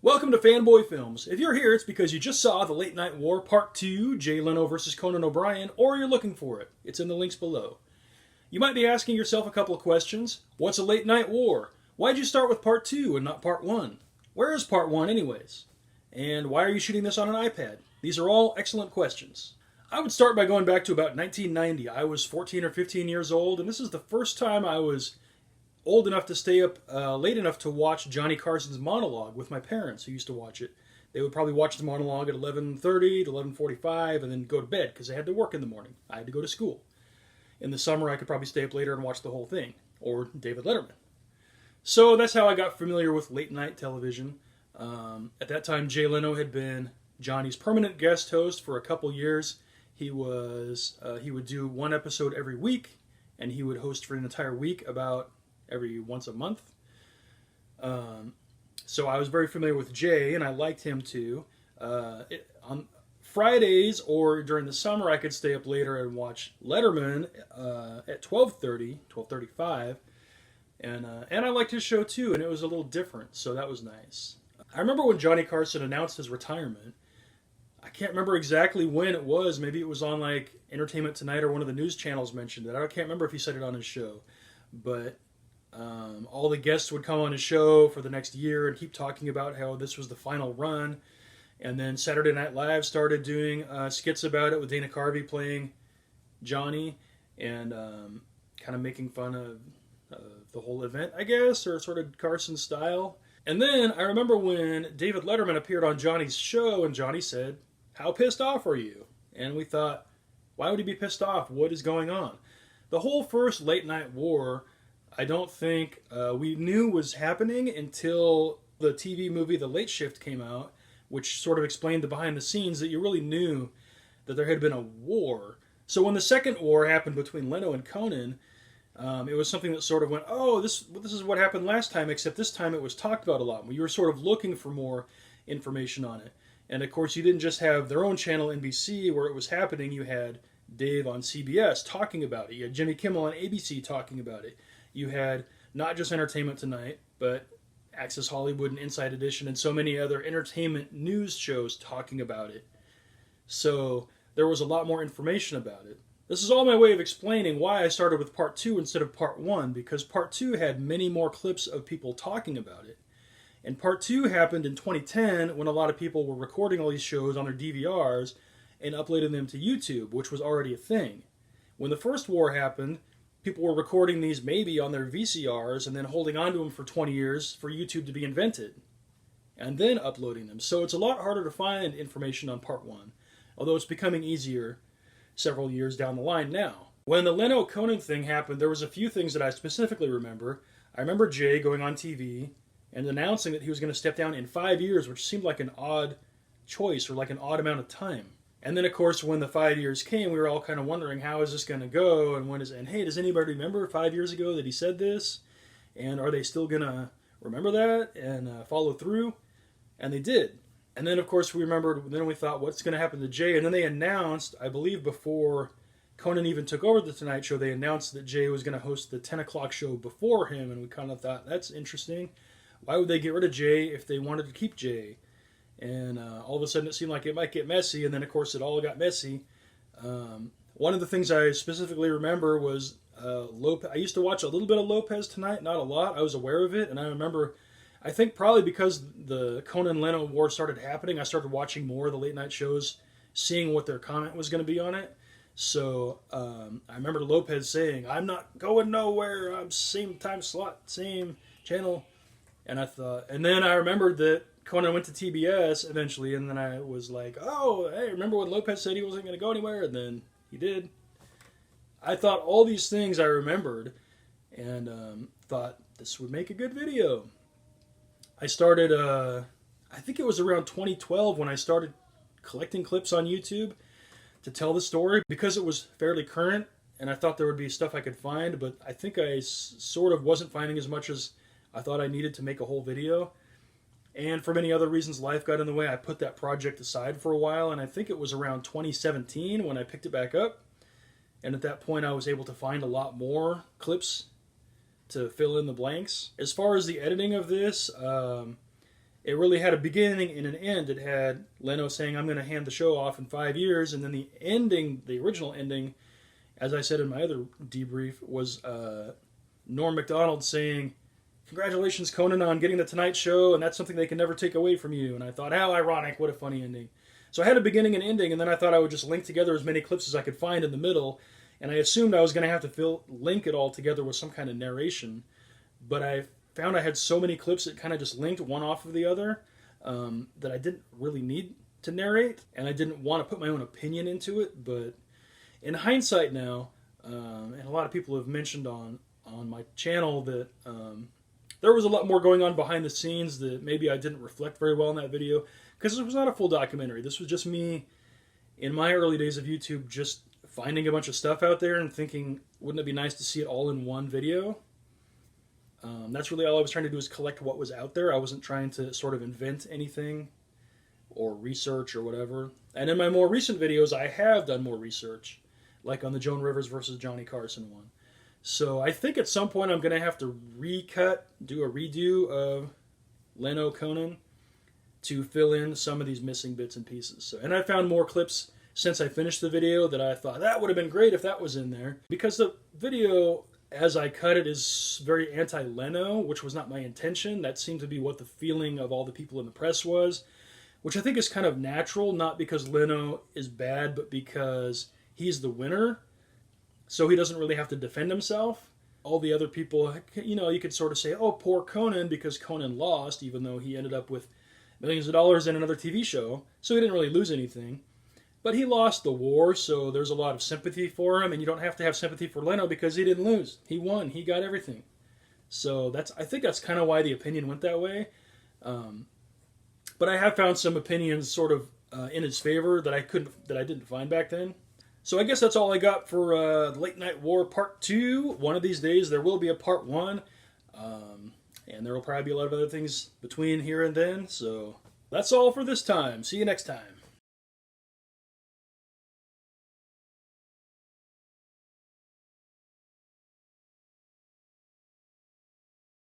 Welcome to Fanboy Films. If you're here, it's because you just saw The Late Night War Part 2, Jay Leno versus Conan O'Brien, or you're looking for it. It's in the links below. You might be asking yourself a couple of questions. What's a late night war? Why'd you start with Part 2 and not Part 1? Where is Part 1 anyways? And why are you shooting this on an iPad? These are all excellent questions. I would start by going back to about 1990. I was 14 or 15 years old, and this is the first time I was old enough to stay up late enough to watch Johnny Carson's monologue with my parents who used to watch it. They would probably watch the monologue at 11:30 to 11:45 and then go to bed because they had to work in the morning. I had to go to school. In the summer, I could probably stay up later and watch the whole thing, or David Letterman. So that's how I got familiar with late night television. At that time, Jay Leno had been Johnny's permanent guest host for a couple years. He would do one episode every week, and he would host for an entire week about every once a month. So I was very familiar with Jay, and I liked him too. On Fridays or during the summer, I could stay up later and watch Letterman at 12:30, 12:35, and I liked his show too, and it was a little different, so that was nice. I remember when Johnny Carson announced his retirement. I can't remember exactly when it was. Maybe it was on like Entertainment Tonight or one of the news channels mentioned it. I can't remember if he said it on his show, but all the guests would come on his show for the next year and keep talking about how this was the final run. And then Saturday Night Live started doing skits about it with Dana Carvey playing Johnny and kind of making fun of the whole event, I guess, or sort of Carson style. And then I remember when David Letterman appeared on Johnny's show and Johnny said, "How pissed off are you?" And we thought, why would he be pissed off? What is going on? The whole first late night war, I don't think we knew was happening until the TV movie The Late Shift came out, which sort of explained the behind the scenes that you really knew that there had been a war. So when the second war happened between Leno and Conan, it was something that sort of went, oh, this is what happened last time, except this time it was talked about a lot. You were sort of looking for more information on it. And of course, you didn't just have their own channel, NBC, where it was happening. You had Dave on CBS talking about it. You had Jimmy Kimmel on ABC talking about it. You had not just Entertainment Tonight, but Access Hollywood and Inside Edition and so many other entertainment news shows talking about it. So there was a lot more information about it. This is all my way of explaining why I started with Part 2 instead of Part 1, because Part 2 had many more clips of people talking about it. And Part 2 happened in 2010 when a lot of people were recording all these shows on their DVRs and uploading them to YouTube, which was already a thing. When the first war happened, people were recording these maybe on their VCRs and then holding on to them for 20 years for YouTube to be invented and then uploading them. So it's a lot harder to find information on Part 1, although it's becoming easier several years down the line now. When the Leno Conan thing happened, there was a few things that I specifically remember. I remember Jay going on TV and announcing that he was going to step down in 5 years, which seemed like an odd choice or like an odd amount of time. And then, of course, when the 5 years came, we were all kind of wondering, how is this going to go? And hey, does anybody remember 5 years ago that he said this? And are they still going to remember that and follow through? And they did. And then, of course, we thought, what's going to happen to Jay? And then they announced, I believe before Conan even took over the Tonight Show, they announced that Jay was going to host the 10 o'clock show before him. And we kind of thought, that's interesting. Why would they get rid of Jay if they wanted to keep Jay? And all of a sudden it seemed like it might get messy, and then of course it all got messy. One of the things I specifically remember was Lopez. I used to watch a little bit of Lopez Tonight, not a lot. I was aware of it, and I remember, I think probably because the Conan-Leno war started happening, I started watching more of the late night shows, seeing what their comment was going to be on it. So I remember Lopez saying, "I'm not going nowhere. I'm same time slot, same channel." And then I remembered that Conan went to TBS eventually, and then I was like, oh, hey, remember when Lopez said he wasn't going to go anywhere? And then he did. I thought all these things I remembered, and thought this would make a good video. I started, I think it was around 2012 when I started collecting clips on YouTube to tell the story, because it was fairly current, and I thought there would be stuff I could find, but I think I sort of wasn't finding as much as I thought I needed to make a whole video. And for many other reasons, life got in the way. I put that project aside for a while, and I think it was around 2017 when I picked it back up. And at that point, I was able to find a lot more clips to fill in the blanks. As far as the editing of this, it really had a beginning and an end. It had Leno saying, I'm going to hand the show off in 5 years. And then the ending, the original ending, as I said in my other debrief, was Norm Macdonald saying, congratulations, Conan, on getting the Tonight Show, and that's something they can never take away from you. And I thought, how ironic, what a funny ending. So I had a beginning and ending, and then I thought I would just link together as many clips as I could find in the middle, and I assumed I was going to have to link it all together with some kind of narration. But I found I had so many clips that kind of just linked one off of the other that I didn't really need to narrate, and I didn't want to put my own opinion into it. But in hindsight now, and a lot of people have mentioned on my channel that there was a lot more going on behind the scenes that maybe I didn't reflect very well in that video, because this was not a full documentary. This was just me in my early days of YouTube just finding a bunch of stuff out there and thinking, wouldn't it be nice to see it all in one video? That's really all I was trying to do, is collect what was out there. I wasn't trying to sort of invent anything or research or whatever. And in my more recent videos, I have done more research, like on the Joan Rivers versus Johnny Carson one. So I think at some point I'm going to have to do a redo of Leno Conan to fill in some of these missing bits and pieces. So, and I found more clips since I finished the video that I thought that would have been great if that was in there. Because the video, as I cut it, is very anti-Leno, which was not my intention. That seemed to be what the feeling of all the people in the press was, which I think is kind of natural, not because Leno is bad, but because he's the winner. So he doesn't really have to defend himself. All the other people, you know, you could sort of say, oh, poor Conan, because Conan lost, even though he ended up with millions of dollars in another TV show. So he didn't really lose anything. But he lost the war, so there's a lot of sympathy for him, and you don't have to have sympathy for Leno because he didn't lose. He won. He got everything. So I think that's kind of why the opinion went that way. But I have found some opinions sort of in his favor that I didn't find back then. So I guess that's all I got for Late Night War Part 2. One of these days there will be a Part 1. And there will probably be a lot of other things between here and then. So that's all for this time. See you next time.